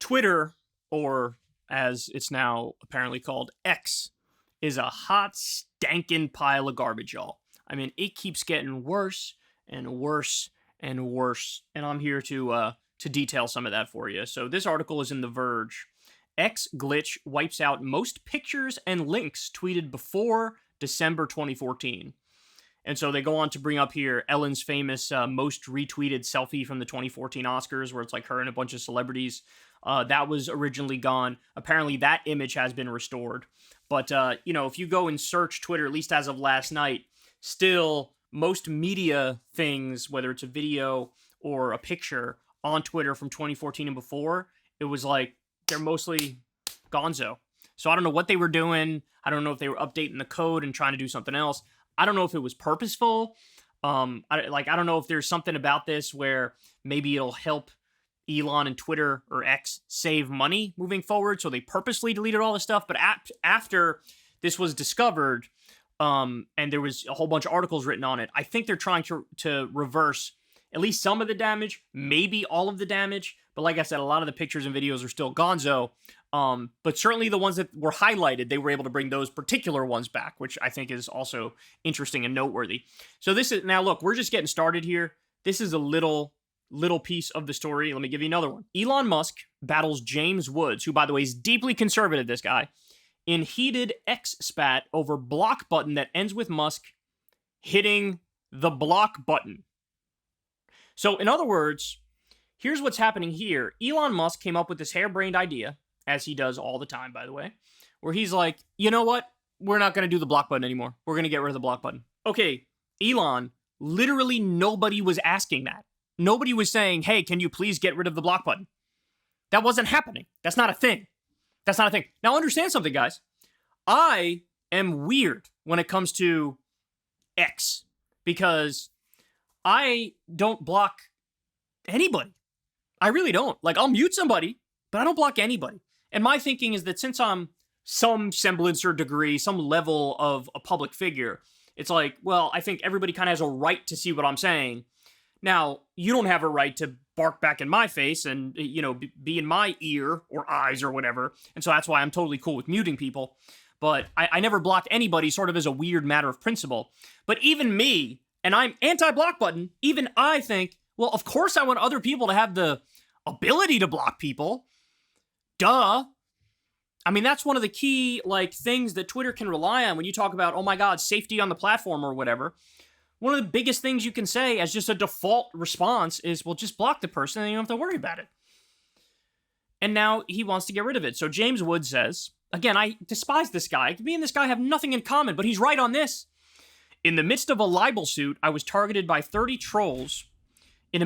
Twitter, or as it's now apparently called, X, is a hot, stankin' pile of garbage, y'all. I mean, it keeps getting worse and worse and worse, and I'm here to detail some of that for you. So this article is in The Verge. X glitch wipes out most pictures and links tweeted before December 2014. And so they go on to bring up here Ellen's famous most retweeted selfie from the 2014 Oscars, where it's like her and a bunch of celebrities. That was originally gone. Apparently that image has been restored. But, if you go and search Twitter, at least as of last night, still most media things, whether it's a video or a picture on Twitter from 2014 and before, it was like they're mostly gonzo. So I don't know what they were doing. I don't know if they were updating the code and trying to do something else. I don't know if it was purposeful. I don't know if there's something about this where maybe it'll help Elon and Twitter or X save money moving forward, so they purposely deleted all this stuff. But after this was discovered, and there was a whole bunch of articles written on it, I think they're trying to reverse at least some of the damage, maybe all of the damage. But like I said, a lot of the pictures and videos are still gonzo. But certainly the ones that were highlighted, they were able to bring those particular ones back, which I think is also interesting and noteworthy. So this is, now look, we're just getting started here. This is a little piece of the story. Let me give you another one. Elon Musk battles James Woods, who, by the way, is deeply conservative, this guy, in heated X spat over block button that ends with Musk hitting the block button. So, in other words, here's what's happening here. Elon Musk came up with this harebrained idea, as he does all the time, by the way, where he's like, you know what? We're not going to do the block button anymore. We're going to get rid of the block button. Okay, Elon, literally nobody was asking that. Nobody was saying, hey, can you please get rid of the block button? That wasn't happening. That's not a thing. That's not a thing. Now, understand something, guys. I am weird when it comes to X, because I don't block anybody. I really don't. Like, I'll mute somebody, but I don't block anybody. And my thinking is that since I'm some semblance or degree, some level of a public figure, it's like, well, I think everybody kind of has a right to see what I'm saying. Now, you don't have a right to bark back in my face and, be in my ear or eyes or whatever. And so that's why I'm totally cool with muting people. But I never block anybody, sort of as a weird matter of principle. But even me, and I'm anti-block button, even I think, well, of course I want other people to have the ability to block people. Duh. I mean, that's one of the key, things that Twitter can rely on when you talk about, oh my God, safety on the platform or whatever. One of the biggest things you can say as just a default response is, well, just block the person and you don't have to worry about it. And now he wants to get rid of it. So James Woods says, again, I despise this guy. Me and this guy have nothing in common, but he's right on this. In the midst of a libel suit, I was targeted by 30 trolls. The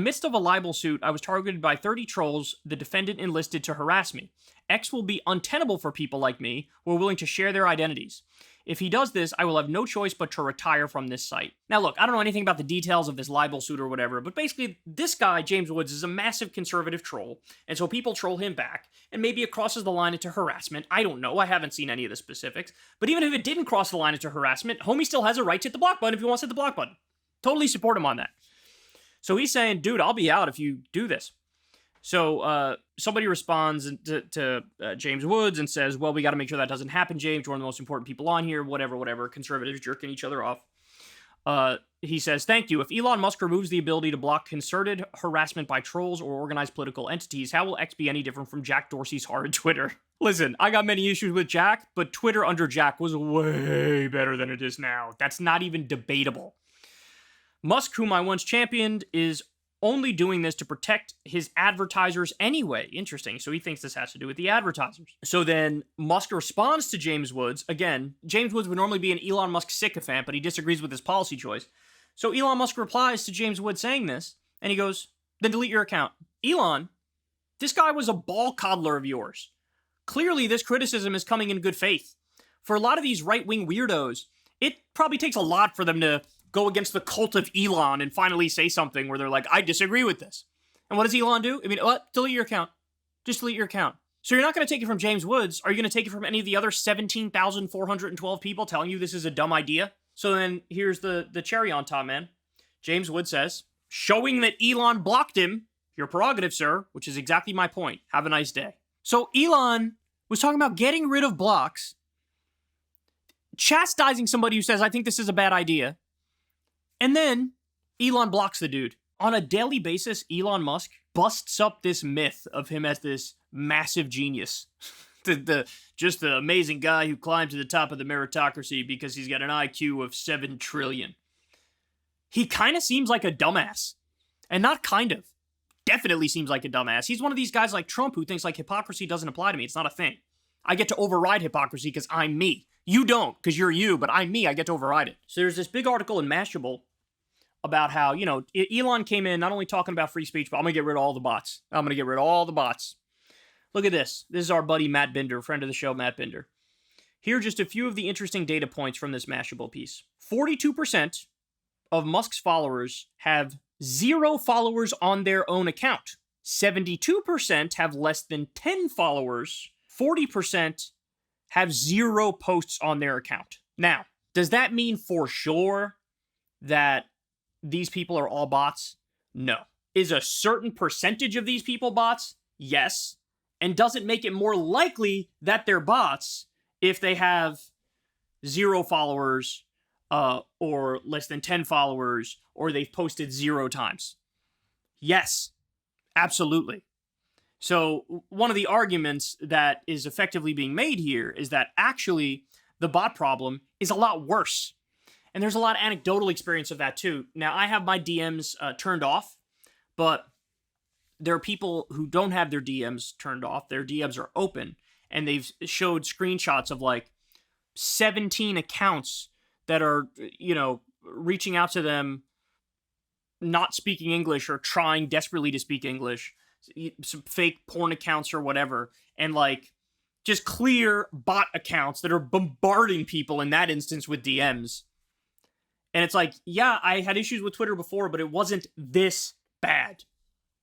defendant enlisted to harass me. X will be untenable for people like me who are willing to share their identities. If he does this, I will have no choice but to retire from this site. Now look, I don't know anything about the details of this libel suit or whatever, but basically this guy, James Woods, is a massive conservative troll, and so people troll him back, and maybe it crosses the line into harassment. I don't know, I haven't seen any of the specifics, but even if it didn't cross the line into harassment, homie still has a right to hit the block button if he wants to hit the block button. Totally support him on that. So he's saying, dude, I'll be out if you do this. So somebody responds to James Woods and says, well, we got to make sure that doesn't happen, James. You're one of the most important people on here, whatever. Conservatives jerking each other off. He says, thank you. If Elon Musk removes the ability to block concerted harassment by trolls or organized political entities, how will X be any different from Jack Dorsey's horrid Twitter? Listen, I got many issues with Jack, but Twitter under Jack was way better than it is now. That's not even debatable. Musk, whom I once championed, is only doing this to protect his advertisers anyway. Interesting. So he thinks this has to do with the advertisers. So then Musk responds to James Woods. Again, James Woods would normally be an Elon Musk sycophant, but he disagrees with his policy choice. So Elon Musk replies to James Woods saying this, and he goes, then delete your account. Elon, this guy was a ball coddler of yours. Clearly, this criticism is coming in good faith. For a lot of these right-wing weirdos, it probably takes a lot for them to go against the cult of Elon and finally say something where they're like, I disagree with this. And what does Elon do? I mean, what? Delete your account. Just delete your account. So you're not going to take it from James Woods. Are you going to take it from any of the other 17,412 people telling you this is a dumb idea? So then here's the cherry on top, man. James Woods says, showing that Elon blocked him, your prerogative, sir, which is exactly my point. Have a nice day. So Elon was talking about getting rid of blocks, chastising somebody who says, I think this is a bad idea. And then Elon blocks the dude. On a daily basis, Elon Musk busts up this myth of him as this massive genius. Just the amazing guy who climbed to the top of the meritocracy because he's got an IQ of 7 trillion. He kind of seems like a dumbass. And not kind of. Definitely seems like a dumbass. He's one of these guys like Trump who thinks like hypocrisy doesn't apply to me. It's not a thing. I get to override hypocrisy because I'm me. You don't because you're you, but I'm me. I get to override it. So there's this big article in Mashable about how, Elon came in not only talking about free speech, but I'm going to get rid of all the bots. I'm going to get rid of all the bots. Look at this. This is our buddy Matt Binder, friend of the show, Matt Binder. Here are just a few of the interesting data points from this Mashable piece. 42% of Musk's followers have 0 followers on their own account. 72% have less than 10 followers. 40% have 0 posts on their account. Now, does that mean for sure that these people are all bots? No. Is a certain percentage of these people bots? Yes. And does it make it more likely that they're bots if they have 0 followers or less than 10 followers or they've posted 0 times? Yes, absolutely. So one of the arguments that is effectively being made here is that actually the bot problem is a lot worse. And there's a lot of anecdotal experience of that too. Now, I have my DMs turned off, but there are people who don't have their DMs turned off. Their DMs are open, and they've showed screenshots of like 17 accounts that are, reaching out to them, not speaking English or trying desperately to speak English, some fake porn accounts or whatever, and like just clear bot accounts that are bombarding people in that instance with DMs. And it's like, yeah, I had issues with Twitter before, but it wasn't this bad.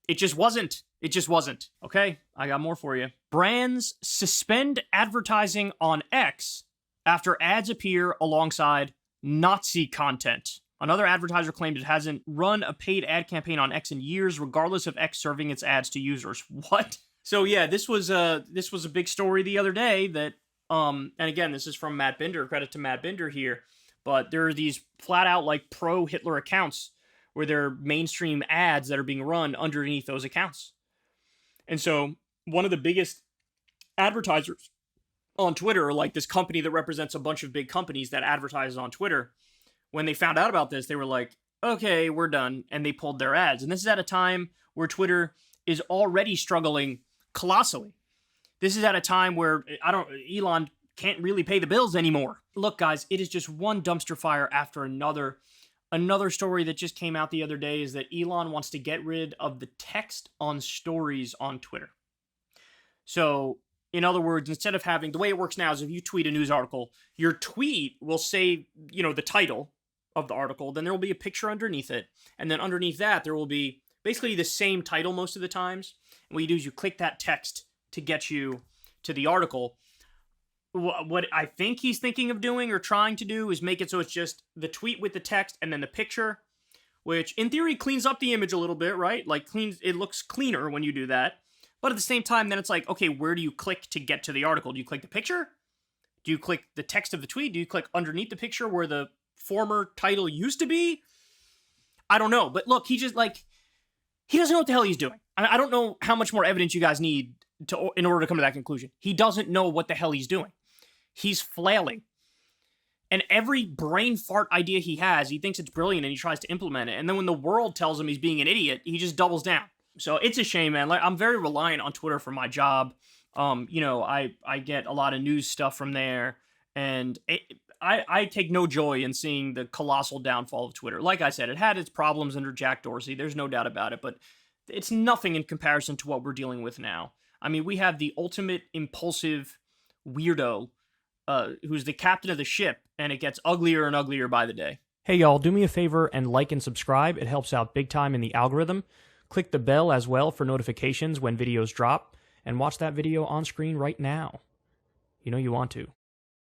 It just wasn't. It just wasn't. Okay, I got more for you. Brands suspend advertising on X after ads appear alongside Nazi content. Another advertiser claimed it hasn't run a paid ad campaign on X in years, regardless of X serving its ads to users. What? So yeah, this was a big story the other day that, and again, this is from Matt Binder. Credit to Matt Binder here. But there are these flat out like pro-Hitler accounts where there are mainstream ads that are being run underneath those accounts. And so one of the biggest advertisers on Twitter, like this company that represents a bunch of big companies that advertises on Twitter, when they found out about this, they were like, okay, we're done. And they pulled their ads. And this is at a time where Twitter is already struggling colossally. This is at a time where Elon can't really pay the bills anymore. Look, guys, it is just one dumpster fire after another. Another story that just came out the other day is that Elon wants to get rid of the text on stories on Twitter. So, in other words, instead of having, the way it works now is if you tweet a news article, your tweet will say, the title of the article, then there will be a picture underneath it. And then underneath that, there will be basically the same title most of the times. And what you do is you click that text to get you to the article. What I think he's thinking of doing or trying to do is make it so it's just the tweet with the text and then the picture, which in theory cleans up the image a little bit, right? Like it looks cleaner when you do that. But at the same time, then it's like, okay, where do you click to get to the article? Do you click the picture? Do you click the text of the tweet? Do you click underneath the picture where the former title used to be? I don't know. But look, he doesn't know what the hell he's doing. I don't know how much more evidence you guys need in order to come to that conclusion. He doesn't know what the hell he's doing. He's flailing. And every brain fart idea he has, he thinks it's brilliant and he tries to implement it. And then when the world tells him he's being an idiot, he just doubles down. So it's a shame, man. Like, I'm very reliant on Twitter for my job. I get a lot of news stuff from there. And I take no joy in seeing the colossal downfall of Twitter. Like I said, it had its problems under Jack Dorsey. There's no doubt about it. But it's nothing in comparison to what we're dealing with now. I mean, we have the ultimate impulsive weirdo who's the captain of the ship, and it gets uglier and uglier by the day. Hey, y'all, do me a favor and like and subscribe. It helps out big time in the algorithm. Click the bell as well for notifications when videos drop, and watch that video on screen right now. You know you want to.